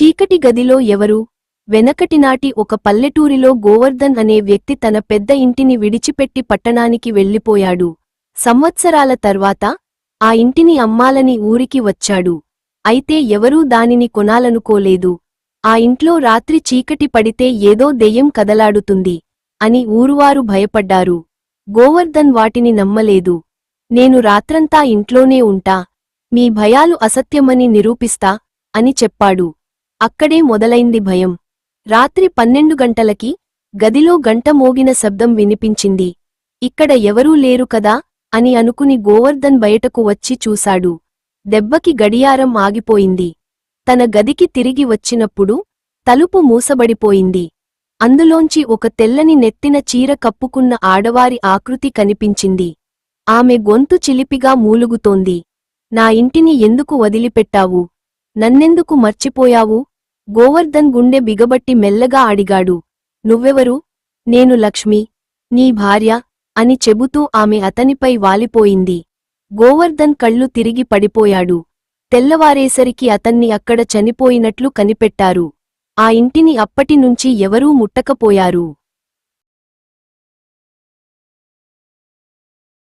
చీకటి గదిలో ఎవరు? వెనకటినాటి ఒక పల్లెటూరిలో గోవర్ధన్ అనే వ్యక్తి తన పెద్ద ఇంటిని విడిచిపెట్టి పట్టణానికి వెళ్ళిపోయాడు. సంవత్సరాల తర్వాత ఆ ఇంటిని అమ్మాలని ఊరికి వచ్చాడు. అయితే ఎవరూ దానిని కొనాలనుకోలేదు. ఆ ఇంట్లో రాత్రి చీకటి పడితే ఏదో దెయ్యం కదలాడుతుంది అని ఊరువారు భయపడ్డారు. గోవర్ధన్ వాటిని నమ్మలేదు. నేను రాత్రంతా ఇంట్లోనే ఉంటా, మీ భయాలు అసత్యమని నిరూపిస్తా అని చెప్పాడు. అక్కడే మొదలైంది భయం. రాత్రి 12 గంటలకి గదిలో గంట మోగిన శబ్దం వినిపించింది. ఇక్కడ ఎవరూ లేరు కదా అని అనుకుని గోవర్ధన్ బయటకు వచ్చి చూశాడు. దెబ్బకి గడియారం ఆగిపోయింది. తన గదికి తిరిగి వచ్చినప్పుడు తలుపు మూసబడిపోయింది. అందులోంచి ఒక తెల్లని నెత్తిన చీర కప్పుకున్న ఆడవారి ఆకృతి కనిపించింది. ఆమె గొంతు చిలిపిగా మూలుగుతోంది. నా ఇంటిని ఎందుకు వదిలిపెట్టావు? నన్నెందుకు మర్చిపోయావు? గోవర్ధన్ గుండె బిగబట్టి మెల్లగా అడిగాడు. నువ్వెవరు? నేను లక్ష్మి, నీ భార్య అని చెబుతూ ఆమె అతనిపై వాలిపోయింది. గోవర్ధన్ కళ్ళు తిరిగి పడిపోయాడు. తెల్లవారేసరికి అతన్ని అక్కడ చనిపోయినట్లు కనిపెట్టారు. ఆ ఇంటిని అప్పటినుంచి ఎవరూ ముట్టకపోయారు.